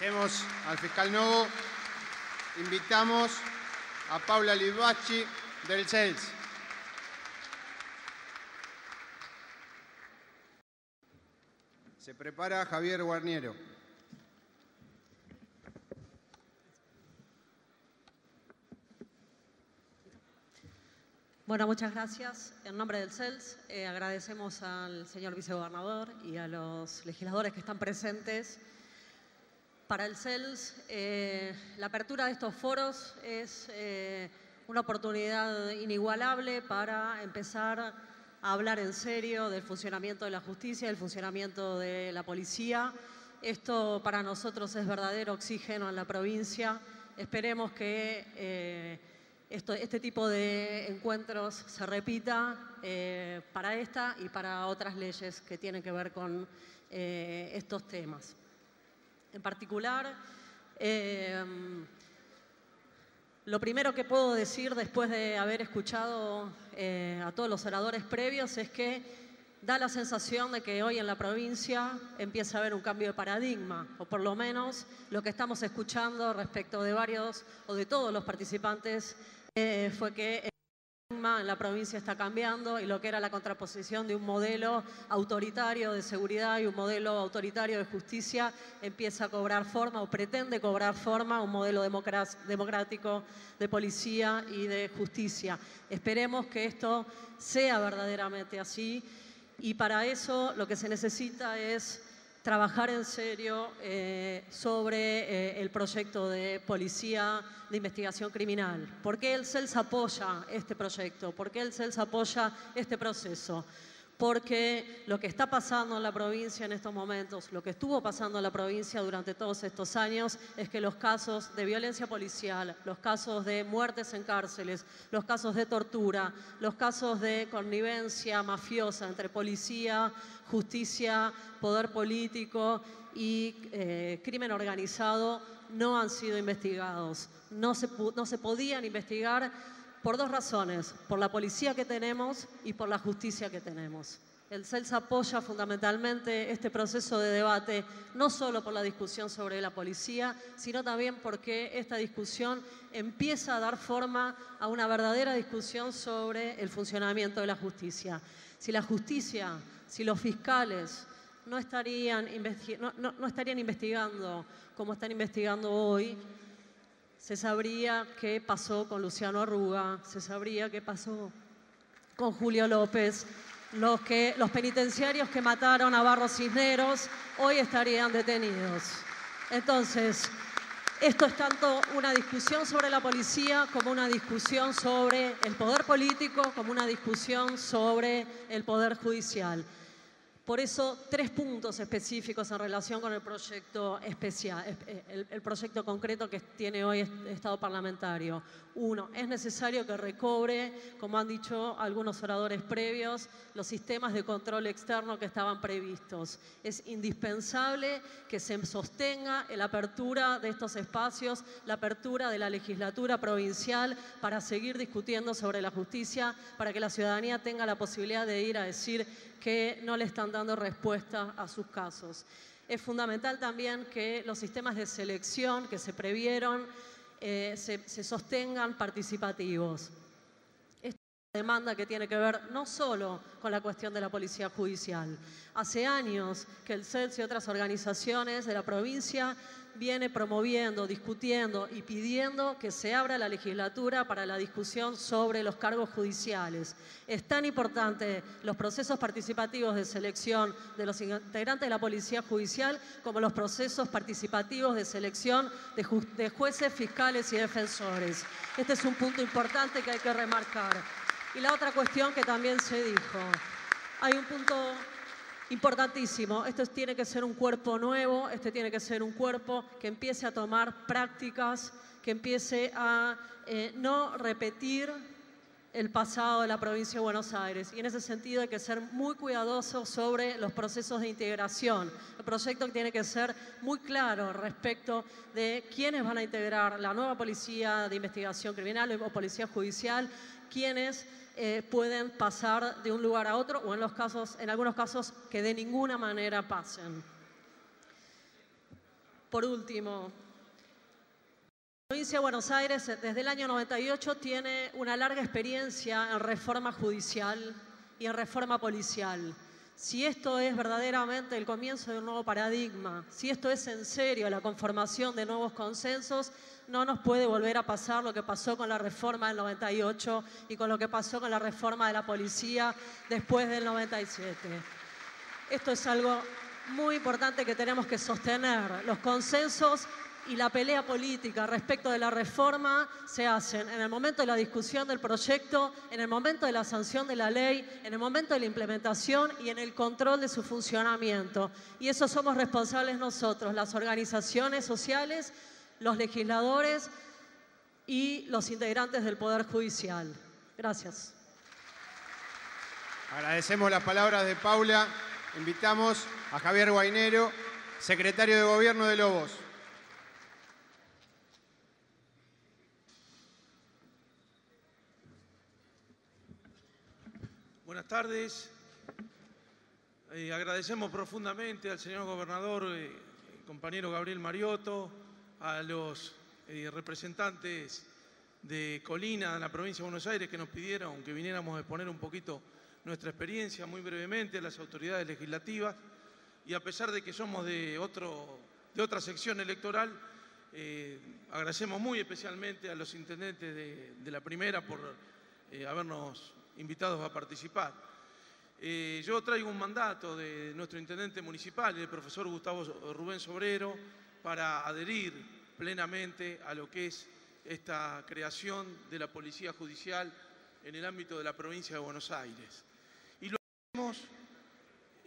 Agradecemos al fiscal Novo. Invitamos a Paula Livachi del CELS. Se prepara Javier Guarniero. Bueno, muchas gracias. En nombre del CELS, agradecemos al señor vicegobernador y a los legisladores que están presentes. Para el CELS, la apertura de estos foros es una oportunidad inigualable para empezar a hablar en serio del funcionamiento de la justicia, del funcionamiento de la policía. Esto para nosotros es verdadero oxígeno en la provincia. Esperemos que este tipo de encuentros se repita para esta y para otras leyes que tienen que ver con estos temas. En particular, lo primero que puedo decir después de haber escuchado a todos los oradores previos es que da la sensación de que hoy en la provincia empieza a haber un cambio de paradigma, o por lo menos lo que estamos escuchando respecto de varios o de todos los participantes fue que en la provincia está cambiando y lo que era la contraposición de un modelo autoritario de seguridad y un modelo autoritario de justicia empieza a cobrar forma o pretende cobrar forma un modelo democrático de policía y de justicia. Esperemos que esto sea verdaderamente así y para eso lo que se necesita es trabajar en serio sobre el proyecto de policía de investigación criminal. ¿Por qué el CELS apoya este proyecto? ¿Por qué el CELS apoya este proceso? Porque lo que está pasando en la provincia en estos momentos, lo que estuvo pasando en la provincia durante todos estos años, es que los casos de violencia policial, los casos de muertes en cárceles, los casos de tortura, los casos de connivencia mafiosa entre policía, justicia, poder político y crimen organizado no han sido investigados. No se podían investigar por dos razones, por la policía que tenemos y por la justicia que tenemos. El CELS apoya fundamentalmente este proceso de debate, no solo por la discusión sobre la policía, sino también porque esta discusión empieza a dar forma a una verdadera discusión sobre el funcionamiento de la justicia. Si la justicia, si los fiscales no estarían investigando como están investigando hoy, se sabría qué pasó con Luciano Arruga, se sabría qué pasó con Julio López. Los penitenciarios que mataron a Barros Cisneros hoy estarían detenidos. Entonces, esto es tanto una discusión sobre la policía como una discusión sobre el poder político, como una discusión sobre el poder judicial. Por eso, 3 puntos específicos en relación con el proyecto especial, el proyecto concreto que tiene hoy Estado parlamentario. 1, es necesario que recobre, como han dicho algunos oradores previos, los sistemas de control externo que estaban previstos. Es indispensable que se sostenga la apertura de estos espacios, la apertura de la legislatura provincial para seguir discutiendo sobre la justicia, para que la ciudadanía tenga la posibilidad de ir a decir que no le están dando respuesta a sus casos. Es fundamental también que los sistemas de selección que se previeron se sostengan participativos. Esta es una demanda que tiene que ver no solo con la cuestión de la policía judicial. Hace años que el CELS y otras organizaciones de la provincia viene promoviendo, discutiendo y pidiendo que se abra la legislatura para la discusión sobre los cargos judiciales. Es tan importante los procesos participativos de selección de los integrantes de la policía judicial como los procesos participativos de selección de jueces, fiscales y defensores. Este es un punto importante que hay que remarcar. Y la otra cuestión que también se dijo, hay un punto importantísimo, esto tiene que ser un cuerpo nuevo, este tiene que ser un cuerpo que empiece a tomar prácticas, que empiece a no repetir el pasado de la provincia de Buenos Aires. Y en ese sentido hay que ser muy cuidadosos sobre los procesos de integración. El proyecto tiene que ser muy claro respecto de quiénes van a integrar la nueva policía de investigación criminal o policía judicial, quiénes pueden pasar de un lugar a otro o en algunos casos que de ninguna manera pasen. Por último, la provincia de Buenos Aires desde el año 98 tiene una larga experiencia en reforma judicial y en reforma policial. Si esto es verdaderamente el comienzo de un nuevo paradigma, si esto es en serio la conformación de nuevos consensos, no nos puede volver a pasar lo que pasó con la reforma del 98 y con lo que pasó con la reforma de la policía después del 97. Esto es algo muy importante que tenemos que sostener. Los consensos y la pelea política respecto de la reforma se hacen en el momento de la discusión del proyecto, en el momento de la sanción de la ley, en el momento de la implementación y en el control de su funcionamiento. Y eso somos responsables nosotros, las organizaciones sociales, los legisladores y los integrantes del Poder Judicial. Gracias. Agradecemos las palabras de Paula. Invitamos a Javier Guainero, secretario de Gobierno de Lobos. Buenas tardes. Agradecemos profundamente al señor gobernador, compañero Gabriel Mariotto, a los representantes de Colina, de la provincia de Buenos Aires, que nos pidieron que viniéramos a exponer un poquito nuestra experiencia muy brevemente a las autoridades legislativas. Y a pesar de que somos de otra sección electoral, agradecemos muy especialmente a los intendentes de la primera por habernos invitados a participar. Yo traigo un mandato de nuestro intendente municipal, el profesor Gustavo Rubén Sobrero, para adherir plenamente a lo que es esta creación de la Policía Judicial en el ámbito de la provincia de Buenos Aires. Y lo hacemos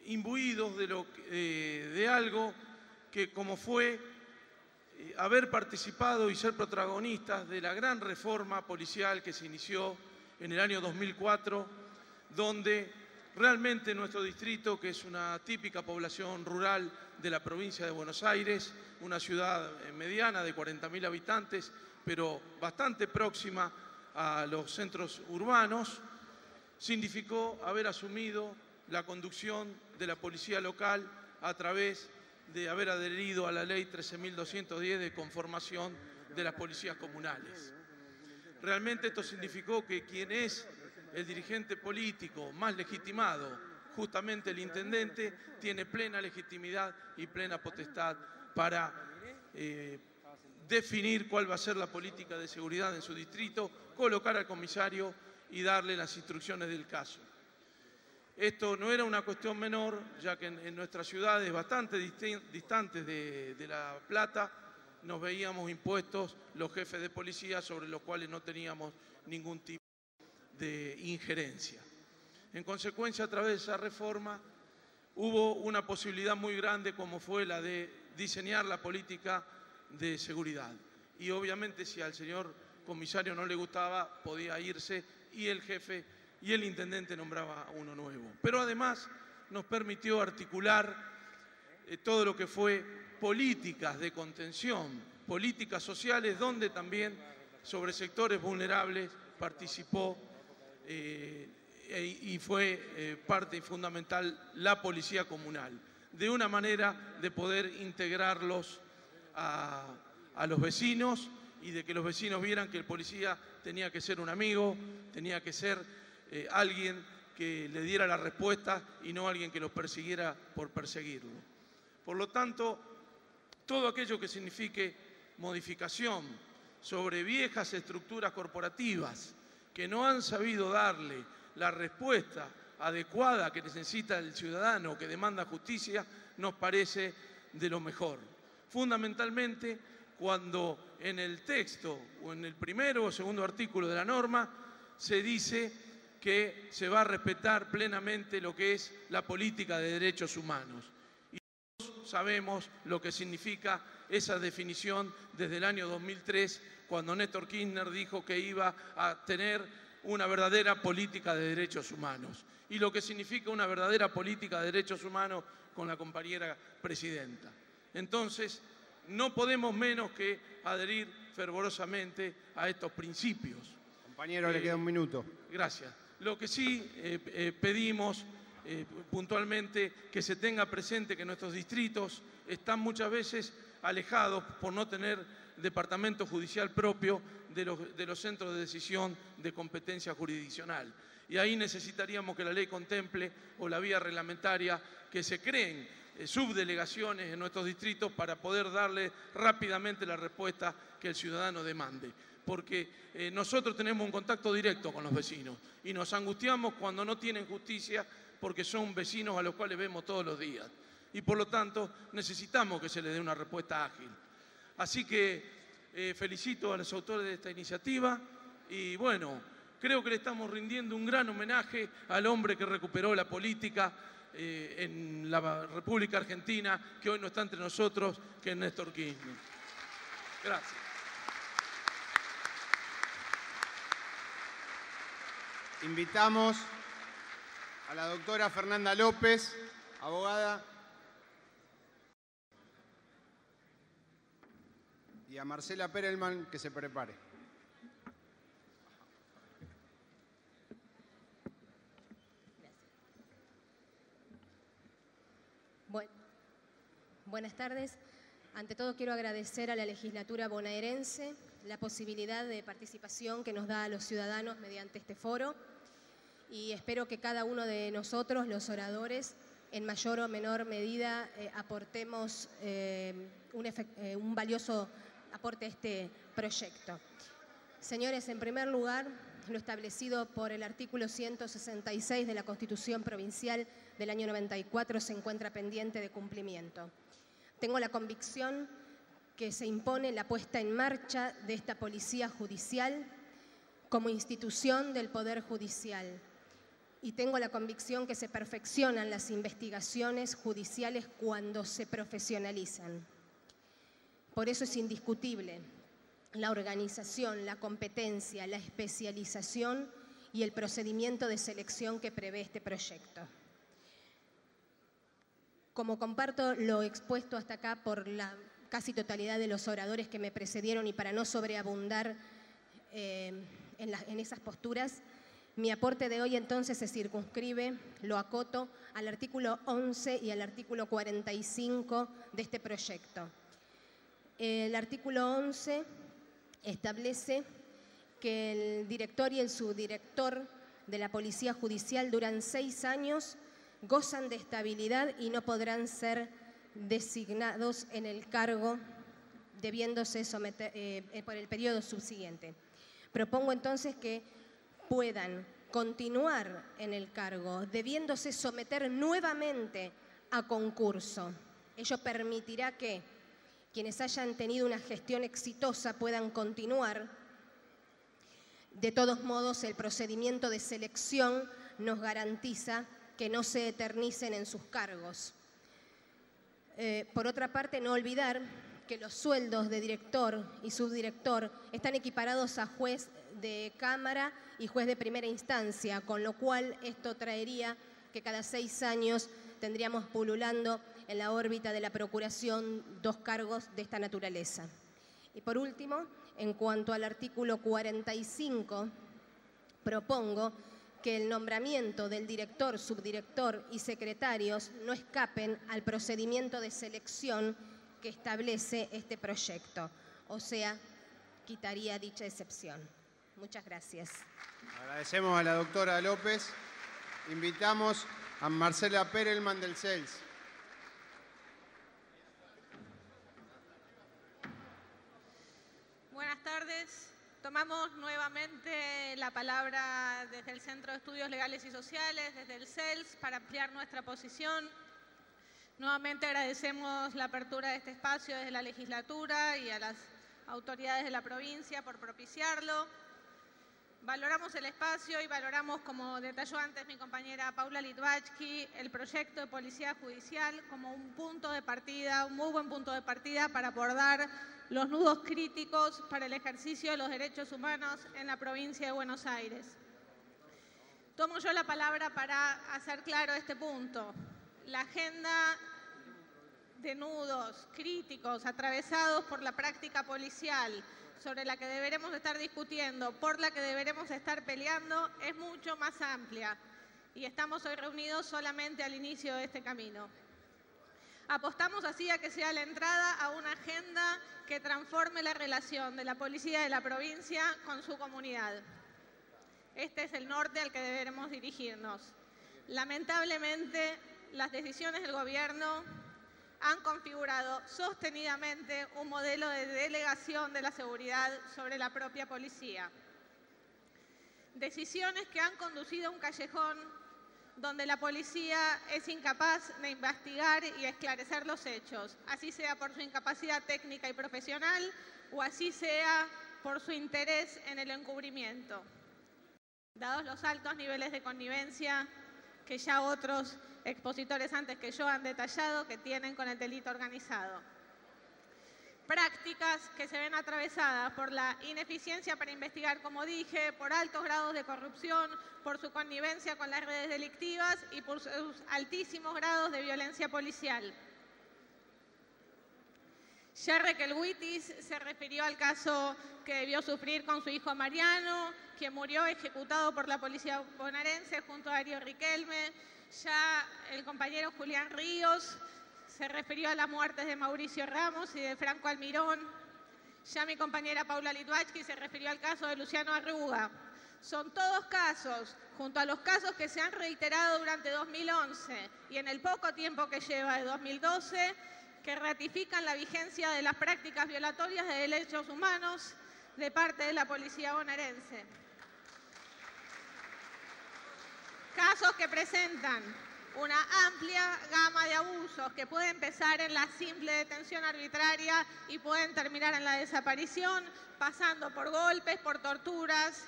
imbuidos de algo que, como fue haber participado y ser protagonistas de la gran reforma policial que se inició en el año 2004, donde realmente nuestro distrito, que es una típica población rural de la provincia de Buenos Aires, una ciudad mediana de 40.000 habitantes, pero bastante próxima a los centros urbanos, significó haber asumido la conducción de la policía local a través de haber adherido a la ley 13.210 de conformación de las policías comunales. Realmente esto significó que quien es el dirigente político más legitimado, justamente el intendente, tiene plena legitimidad y plena potestad para definir cuál va a ser la política de seguridad en su distrito, colocar al comisario y darle las instrucciones del caso. Esto no era una cuestión menor, ya que en nuestras ciudades bastante distantes de La Plata nos veíamos impuestos los jefes de policía sobre los cuales no teníamos ningún tipo de injerencia. En consecuencia, a través de esa reforma hubo una posibilidad muy grande como fue la de diseñar la política de seguridad. Y obviamente si al señor comisario no le gustaba, podía irse y el jefe y el intendente nombraba uno nuevo. Pero además nos permitió articular todo lo que fue políticas de contención, políticas sociales, donde también sobre sectores vulnerables participó y fue parte fundamental la policía comunal, de una manera de poder integrarlos a los vecinos y de que los vecinos vieran que el policía tenía que ser un amigo, tenía que ser alguien que le diera la respuesta y no alguien que los persiguiera por perseguirlo. Por lo tanto, todo aquello que signifique modificación sobre viejas estructuras corporativas que no han sabido darle la respuesta adecuada que necesita el ciudadano que demanda justicia, nos parece de lo mejor. Fundamentalmente, cuando en el texto o en el primero o segundo artículo de la norma se dice que se va a respetar plenamente lo que es la política de derechos humanos. Y todos sabemos lo que significa esa definición desde el año 2003, cuando Néstor Kirchner dijo que iba a tener una verdadera política de derechos humanos. Y lo que significa una verdadera política de derechos humanos con la compañera presidenta. Entonces, no podemos menos que adherir fervorosamente a estos principios. Compañero, le queda un minuto. Gracias. Lo que sí pedimos puntualmente que se tenga presente que nuestros distritos están muchas veces alejados por no tener departamento judicial propio de los centros de decisión de competencia jurisdiccional. Y ahí necesitaríamos que la ley contemple, o la vía reglamentaria, que se creen subdelegaciones en nuestros distritos para poder darle rápidamente la respuesta que el ciudadano demande. Porque nosotros tenemos un contacto directo con los vecinos y nos angustiamos cuando no tienen justicia porque son vecinos a los cuales vemos todos los días. Y por lo tanto necesitamos que se les dé una respuesta ágil. Así que felicito a los autores de esta iniciativa y bueno, creo que le estamos rindiendo un gran homenaje al hombre que recuperó la política en la República Argentina, que hoy no está entre nosotros, que es Néstor Kirchner. Gracias. Invitamos a la doctora Fernanda López, abogada, y a Marcela Perelman que se prepare. Buenas tardes. Ante todo quiero agradecer a la legislatura bonaerense la posibilidad de participación que nos da a los ciudadanos mediante este foro y espero que cada uno de nosotros, los oradores, en mayor o menor medida aportemos un valioso aporte a este proyecto. Señores, en primer lugar, lo establecido por el artículo 166 de la Constitución Provincial del año 94 se encuentra pendiente de cumplimiento. Tengo la convicción que se impone la puesta en marcha de esta policía judicial como institución del Poder Judicial. Y tengo la convicción que se perfeccionan las investigaciones judiciales cuando se profesionalizan. Por eso es indiscutible la organización, la competencia, la especialización y el procedimiento de selección que prevé este proyecto. Como comparto lo expuesto hasta acá por la casi totalidad de los oradores que me precedieron y para no sobreabundar en esas posturas, mi aporte de hoy entonces se circunscribe, lo acoto, al artículo 11 y al artículo 45 de este proyecto. El artículo 11 establece que el director y el subdirector de la Policía Judicial duran 6 años, gozan de estabilidad y no podrán ser designados en el cargo debiéndose someter por el periodo subsiguiente. Propongo entonces que puedan continuar en el cargo debiéndose someter nuevamente a concurso. Ello permitirá que quienes hayan tenido una gestión exitosa puedan continuar. De todos modos, el procedimiento de selección nos garantiza que no se eternicen en sus cargos. Por otra parte, no olvidar que los sueldos de director y subdirector están equiparados a juez de cámara y juez de primera instancia, con lo cual esto traería que cada 6 años tendríamos pululando en la órbita de la Procuración 2 cargos de esta naturaleza. Y por último, en cuanto al artículo 45, propongo que el nombramiento del director, subdirector y secretarios no escapen al procedimiento de selección que establece este proyecto. O sea, quitaría dicha excepción. Muchas gracias. Agradecemos a la doctora López. Invitamos a Marcela Perelman del CELS. Buenas tardes. Tomamos nuevamente la palabra desde el Centro de Estudios Legales y Sociales, desde el CELS, para ampliar nuestra posición. Nuevamente agradecemos la apertura de este espacio desde la legislatura y a las autoridades de la provincia por propiciarlo. Valoramos el espacio y valoramos, como detalló antes mi compañera Paula Litvachky, el proyecto de policía judicial como un punto de partida, un muy buen punto de partida para abordar los nudos críticos para el ejercicio de los derechos humanos en la provincia de Buenos Aires. Tomo yo la palabra para hacer claro este punto. La agenda de nudos críticos atravesados por la práctica policial, sobre la que deberemos estar discutiendo, por la que deberemos estar peleando, es mucho más amplia. Y estamos hoy reunidos solamente al inicio de este camino. Apostamos así a que sea la entrada a una agenda que transforme la relación de la policía de la provincia con su comunidad. Este es el norte al que deberemos dirigirnos. Lamentablemente, las decisiones del gobierno han configurado sostenidamente un modelo de delegación de la seguridad sobre la propia policía. Decisiones que han conducido a un callejón donde la policía es incapaz de investigar y esclarecer los hechos, así sea por su incapacidad técnica y profesional o así sea por su interés en el encubrimiento, dados los altos niveles de connivencia que ya otros expositores antes que yo han detallado que tienen con el delito organizado. Prácticas que se ven atravesadas por la ineficiencia para investigar, como dije, por altos grados de corrupción, por su connivencia con las redes delictivas y por sus altísimos grados de violencia policial. Yerre Kelwitis se refirió al caso que debió sufrir con su hijo Mariano, quien murió ejecutado por la policía bonaerense junto a Darío Riquelme. Ya el compañero Julián Ríos se refirió a las muertes de Mauricio Ramos y de Franco Almirón. Ya mi compañera Paula Litvachki se refirió al caso de Luciano Arruga. Son todos casos, junto a los casos que se han reiterado durante 2011 y en el poco tiempo que lleva de 2012, que ratifican la vigencia de las prácticas violatorias de derechos humanos de parte de la policía bonaerense. Casos que presentan una amplia gama de abusos que puede empezar en la simple detención arbitraria y pueden terminar en la desaparición, pasando por golpes, por torturas,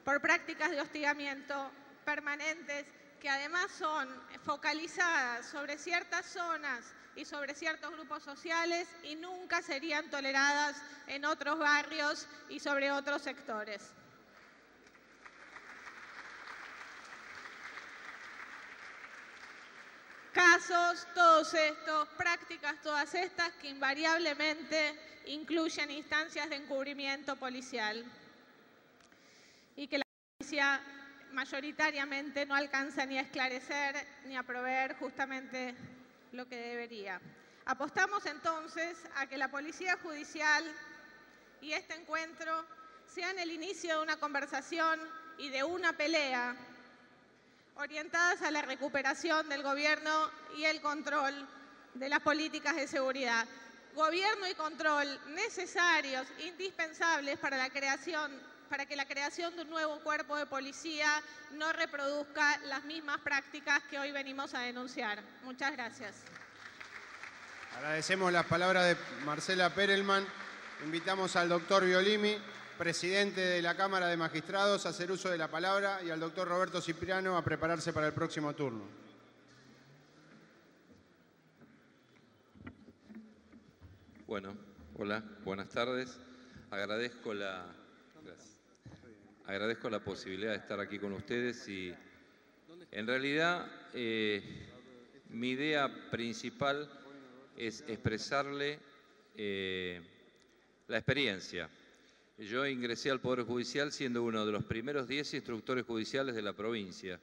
por prácticas de hostigamiento permanentes que además son focalizadas sobre ciertas zonas y sobre ciertos grupos sociales y nunca serían toleradas en otros barrios y sobre otros sectores. Casos, todos estos, prácticas, todas estas, que invariablemente incluyen instancias de encubrimiento policial y que la policía mayoritariamente no alcanza ni a esclarecer ni a proveer justamente lo que debería. Apostamos entonces a que la Policía Judicial y este encuentro sean el inicio de una conversación y de una pelea orientadas a la recuperación del gobierno y el control de las políticas de seguridad. Gobierno y control necesarios, indispensables para que la creación de un nuevo cuerpo de policía no reproduzca las mismas prácticas que hoy venimos a denunciar. Muchas gracias. Agradecemos las palabras de Marcela Perelman. Invitamos al doctor Violimi, presidente de la Cámara de Magistrados, a hacer uso de la palabra y al doctor Roberto Cipriano a prepararse para el próximo turno. Bueno, hola, buenas tardes. Agradezco la posibilidad de estar aquí con ustedes y en realidad mi idea principal es expresarle la experiencia. Yo ingresé al Poder Judicial siendo uno de los primeros 10 instructores judiciales de la provincia.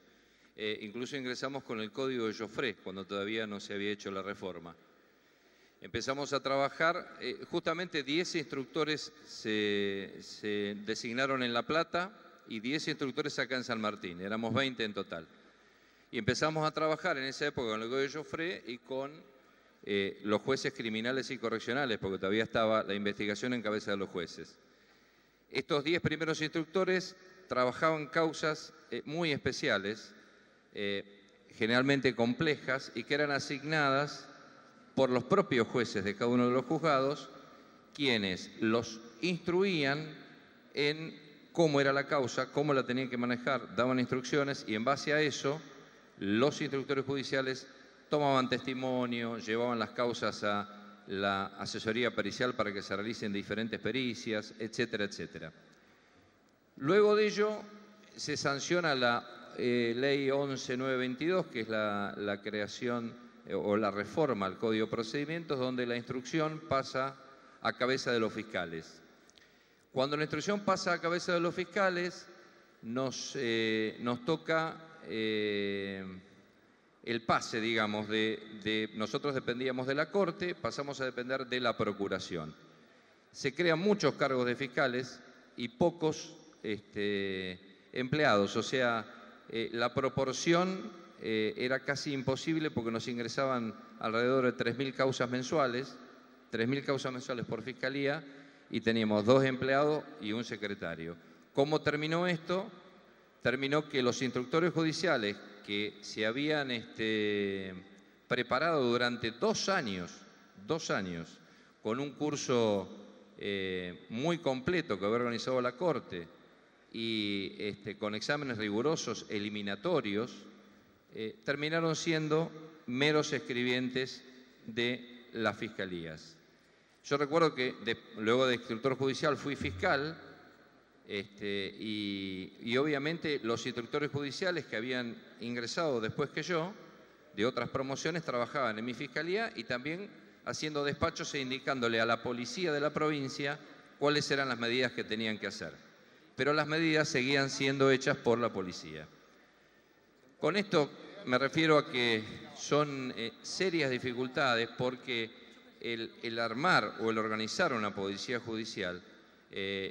Incluso ingresamos con el Código de Joffre, cuando todavía no se había hecho la reforma. Empezamos a trabajar, justamente 10 instructores se designaron en La Plata y 10 instructores acá en San Martín, éramos 20 en total. Y empezamos a trabajar en esa época con el Código de Joffre y con los jueces criminales y correccionales, porque todavía estaba la investigación en cabeza de los jueces. Estos 10 primeros instructores trabajaban causas muy especiales, generalmente complejas, y que eran asignadas por los propios jueces de cada uno de los juzgados, quienes los instruían en cómo era la causa, cómo la tenían que manejar, daban instrucciones y en base a eso los instructores judiciales tomaban testimonio, llevaban las causas a la asesoría pericial para que se realicen diferentes pericias, etcétera, etcétera. Luego de ello se sanciona la Ley 11.922, que es la creación o la reforma al Código de Procedimientos, donde la instrucción pasa a cabeza de los fiscales. Cuando la instrucción pasa a cabeza de los fiscales, nos toca el pase, digamos, nosotros dependíamos de la Corte, pasamos a depender de la Procuración. Se crean muchos cargos de fiscales y pocos empleados, o sea, la proporción era casi imposible porque nos ingresaban alrededor de 3.000 causas mensuales, 3.000 causas mensuales por fiscalía, y teníamos 2 empleados y un secretario. ¿Cómo terminó esto? Terminó que los instructores judiciales que se habían preparado durante 2 años, con un curso muy completo que había organizado la Corte y con exámenes rigurosos eliminatorios, terminaron siendo meros escribientes de las fiscalías. Yo recuerdo que luego de instructor judicial fui fiscal y obviamente los instructores judiciales que habían ingresado después que yo, de otras promociones, trabajaban en mi fiscalía y también haciendo despachos e indicándole a la policía de la provincia cuáles eran las medidas que tenían que hacer. Pero las medidas seguían siendo hechas por la policía. Con esto me refiero a que son serias dificultades porque el armar o el organizar una policía judicial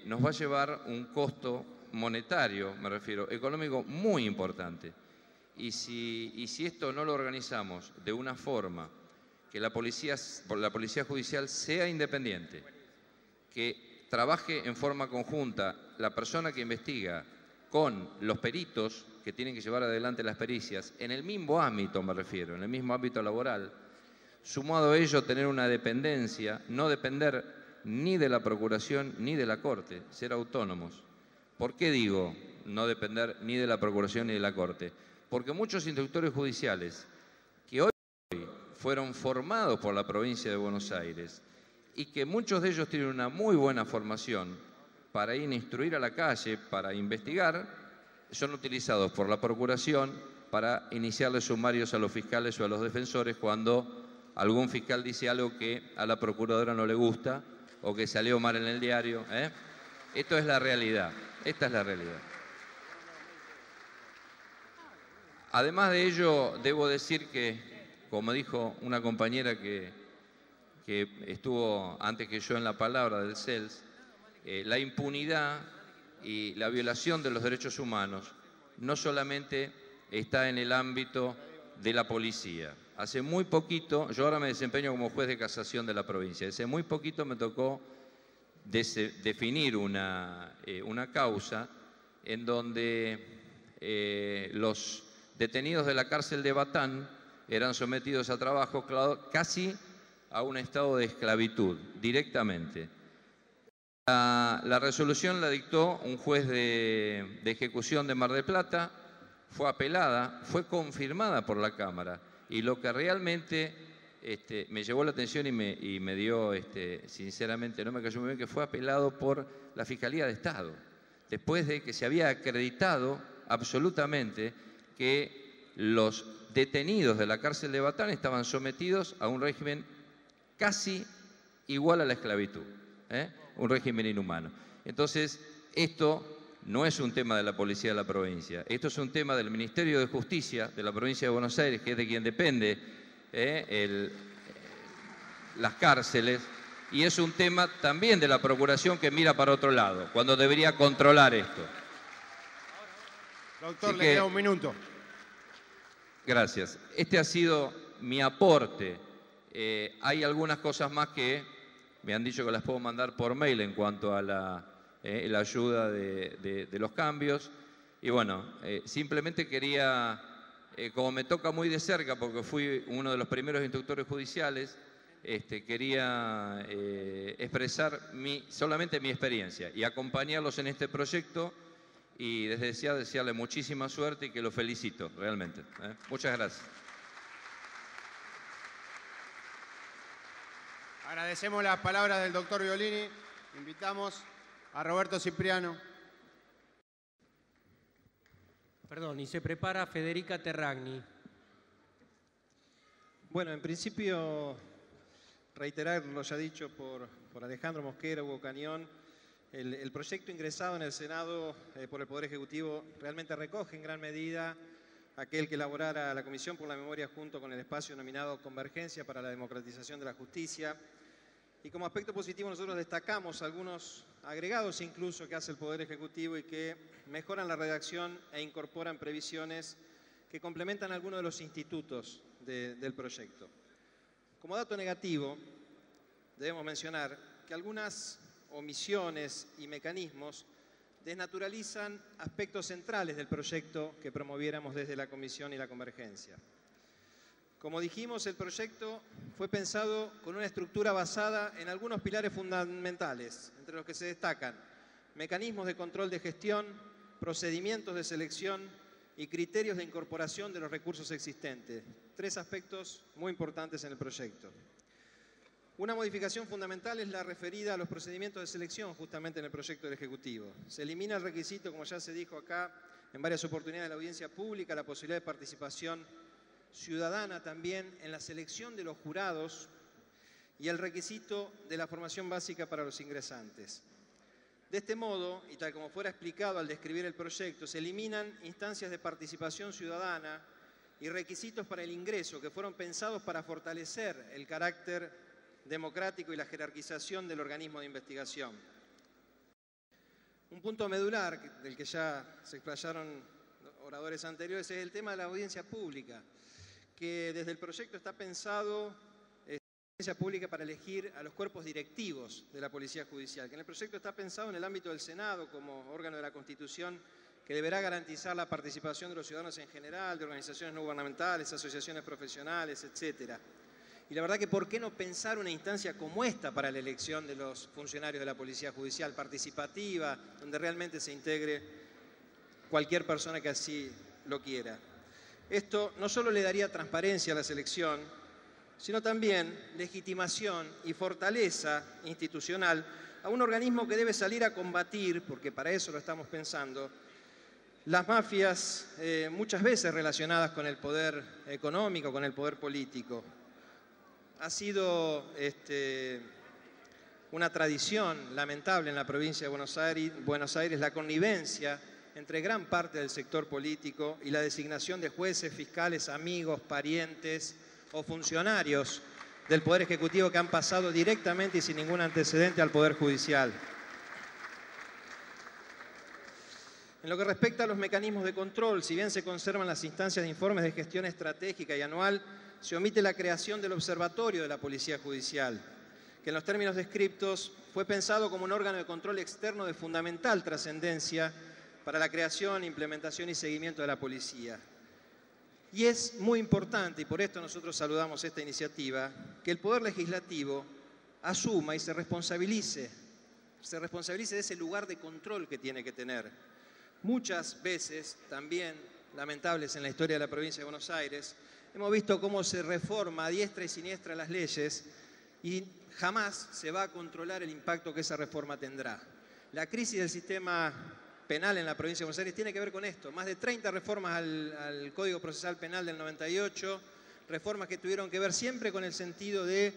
nos va a llevar un costo monetario, me refiero, económico muy importante. Y si esto no lo organizamos de una forma que la policía judicial sea independiente, que trabaje en forma conjunta la persona que investiga con los peritos que tienen que llevar adelante las pericias, en el mismo ámbito me refiero, en el mismo ámbito laboral, sumado a ello tener una dependencia, no depender ni de la Procuración ni de la Corte, ser autónomos. ¿Por qué digo no depender ni de la Procuración ni de la Corte? Porque muchos instructores judiciales que hoy fueron formados por la provincia de Buenos Aires y que muchos de ellos tienen una muy buena formación para ir a instruir a la calle, para investigar, son utilizados por la Procuración para iniciarles sumarios a los fiscales o a los defensores cuando algún fiscal dice algo que a la Procuradora no le gusta o que salió mal en el diario. Esto es la realidad, esta es la realidad. Además de ello, debo decir que, como dijo una compañera que estuvo antes que yo en la palabra del CELS, la impunidad y la violación de los derechos humanos no solamente está en el ámbito de la policía. Hace muy poquito, yo ahora me desempeño como juez de casación de la provincia, hace muy poquito me tocó definir una causa en donde los detenidos de la cárcel de Batán eran sometidos a trabajo casi a un estado de esclavitud, directamente. La resolución la dictó un juez de ejecución de Mar del Plata, fue apelada, fue confirmada por la Cámara y lo que realmente me llevó la atención y me dio, sinceramente, no me cayó muy bien, que fue apelado por la Fiscalía de Estado, después de que se había acreditado absolutamente que los detenidos de la cárcel de Batán estaban sometidos a un régimen casi igual a la esclavitud, un régimen inhumano. Entonces, esto no es un tema de la policía de la provincia, esto es un tema del Ministerio de Justicia de la provincia de Buenos Aires, que es de quien depende las cárceles, y es un tema también de la Procuración que mira para otro lado, cuando debería controlar esto. Doctor, le queda un minuto. Gracias. Este ha sido mi aporte. Hay algunas cosas más que me han dicho que las puedo mandar por mail en cuanto a la ayuda de los cambios. Y bueno, simplemente quería, como me toca muy de cerca, porque fui uno de los primeros instructores judiciales, quería expresar solamente mi experiencia y acompañarlos en este proyecto y desde ya desearle muchísima suerte y que lo felicito, realmente. Muchas gracias. Agradecemos las palabras del doctor Violini. Invitamos a Roberto Cipriano. Perdón, y se prepara Federica Terragni. Bueno, en principio, reiterar lo ya dicho por Alejandro Mosquera, Hugo Cañón. El proyecto ingresado en el Senado por el Poder Ejecutivo realmente recoge en gran medida aquel que elaborara la Comisión por la Memoria junto con el espacio denominado Convergencia para la Democratización de la Justicia. Y como aspecto positivo nosotros destacamos algunos agregados incluso que hace el Poder Ejecutivo y que mejoran la redacción e incorporan previsiones que complementan algunos de los institutos del proyecto. Como dato negativo, debemos mencionar que algunas omisiones y mecanismos desnaturalizan aspectos centrales del proyecto que promoviéramos desde la Comisión y la Convergencia. Como dijimos, el proyecto fue pensado con una estructura basada en algunos pilares fundamentales, entre los que se destacan mecanismos de control de gestión, procedimientos de selección y criterios de incorporación de los recursos existentes. Tres aspectos muy importantes en el proyecto. Una modificación fundamental es la referida a los procedimientos de selección justamente en el proyecto del Ejecutivo. Se elimina el requisito, como ya se dijo acá en varias oportunidades de la audiencia pública, la posibilidad de participación ciudadana también en la selección de los jurados y el requisito de la formación básica para los ingresantes. De este modo, y tal como fuera explicado al describir el proyecto, se eliminan instancias de participación ciudadana y requisitos para el ingreso que fueron pensados para fortalecer el carácter democrático y la jerarquización del organismo de investigación. Un punto medular del que ya se explayaron oradores anteriores es el tema de la audiencia pública, que desde el proyecto está pensado audiencia pública para elegir a los cuerpos directivos de la Policía Judicial, que en el proyecto está pensado en el ámbito del Senado como órgano de la Constitución que deberá garantizar la participación de los ciudadanos en general, de organizaciones no gubernamentales, asociaciones profesionales, etcétera. Y la verdad que ¿por qué no pensar una instancia como esta para la elección de los funcionarios de la Policía Judicial, participativa, donde realmente se integre cualquier persona que así lo quiera? Esto no solo le daría transparencia a la selección, sino también legitimación y fortaleza institucional a un organismo que debe salir a combatir, porque para eso lo estamos pensando, las mafias muchas veces relacionadas con el poder económico, con el poder político. Ha sido una tradición lamentable en la provincia de Buenos Aires la connivencia entre gran parte del sector político y la designación de jueces, fiscales, amigos, parientes o funcionarios del Poder Ejecutivo que han pasado directamente y sin ningún antecedente al Poder Judicial. En lo que respecta a los mecanismos de control, si bien se conservan las instancias de informes de gestión estratégica y anual, se omite la creación del Observatorio de la Policía Judicial, que en los términos descriptos fue pensado como un órgano de control externo de fundamental trascendencia para la creación, implementación y seguimiento de la policía. Y es muy importante, y por esto nosotros saludamos esta iniciativa, que el Poder Legislativo asuma y se responsabilice de ese lugar de control que tiene que tener. Muchas veces, también lamentables en la historia de la provincia de Buenos Aires, hemos visto cómo se reforma a diestra y siniestra las leyes y jamás se va a controlar el impacto que esa reforma tendrá. La crisis del sistema penal en la provincia de Buenos Aires tiene que ver con esto. Más de 30 reformas al Código Procesal Penal del 98, reformas que tuvieron que ver siempre con el sentido de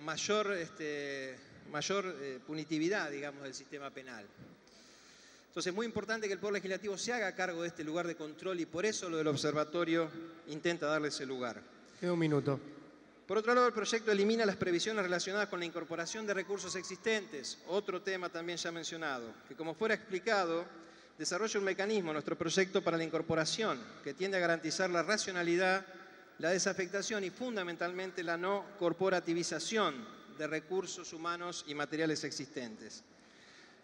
mayor punitividad, digamos, del sistema penal. Entonces es muy importante que el Poder Legislativo se haga cargo de este lugar de control y por eso lo del observatorio intenta darle ese lugar. Queda un minuto. Por otro lado, el proyecto elimina las previsiones relacionadas con la incorporación de recursos existentes, otro tema también ya mencionado, que como fuera explicado, desarrolla un mecanismo, nuestro proyecto, para la incorporación, que tiende a garantizar la racionalidad, la desafectación y fundamentalmente la no corporativización de recursos humanos y materiales existentes.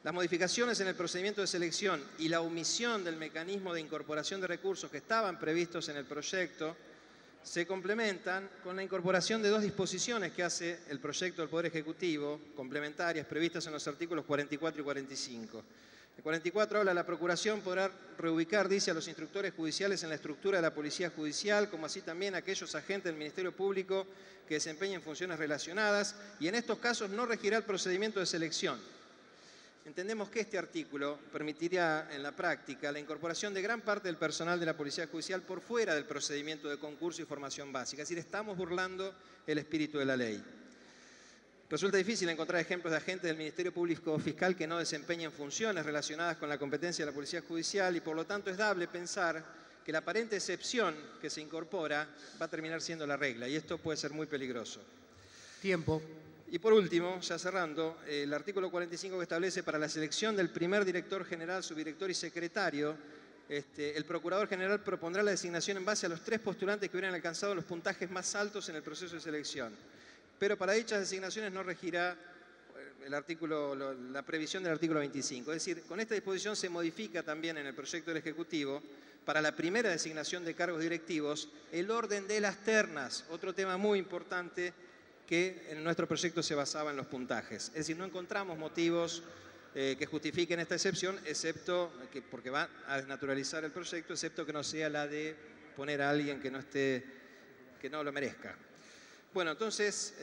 Las modificaciones en el procedimiento de selección y la omisión del mecanismo de incorporación de recursos que estaban previstos en el proyecto se complementan con la incorporación de dos disposiciones que hace el proyecto del Poder Ejecutivo, complementarias, previstas en los artículos 44 y 45. El 44 habla: la Procuración podrá reubicar, dice, a los instructores judiciales en la estructura de la Policía Judicial, como así también a aquellos agentes del Ministerio Público que desempeñen funciones relacionadas, y en estos casos no regirá el procedimiento de selección. Entendemos que este artículo permitiría en la práctica la incorporación de gran parte del personal de la Policía Judicial por fuera del procedimiento de concurso y formación básica. Es decir, estamos burlando el espíritu de la ley. Resulta difícil encontrar ejemplos de agentes del Ministerio Público Fiscal que no desempeñen funciones relacionadas con la competencia de la Policía Judicial y por lo tanto es dable pensar que la aparente excepción que se incorpora va a terminar siendo la regla, y esto puede ser muy peligroso. Tiempo. Y por último, ya cerrando, el artículo 45 que establece para la selección del primer director general, subdirector y secretario, el Procurador General propondrá la designación en base a los 3 postulantes que hubieran alcanzado los puntajes más altos en el proceso de selección. Pero para dichas designaciones no regirá la previsión del artículo 25. Es decir, con esta disposición se modifica también en el proyecto del Ejecutivo, para la primera designación de cargos directivos, el orden de las ternas, otro tema muy importante que en nuestro proyecto se basaba en los puntajes. Es decir, no encontramos motivos que justifiquen esta excepción, excepto porque va a desnaturalizar el proyecto, excepto que no sea la de poner a alguien que no lo merezca. Bueno, entonces,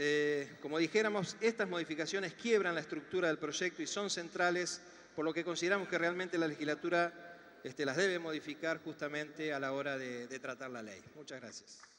como dijéramos, estas modificaciones quiebran la estructura del proyecto y son centrales, por lo que consideramos que realmente la legislatura las debe modificar justamente a la hora de tratar la ley. Muchas gracias.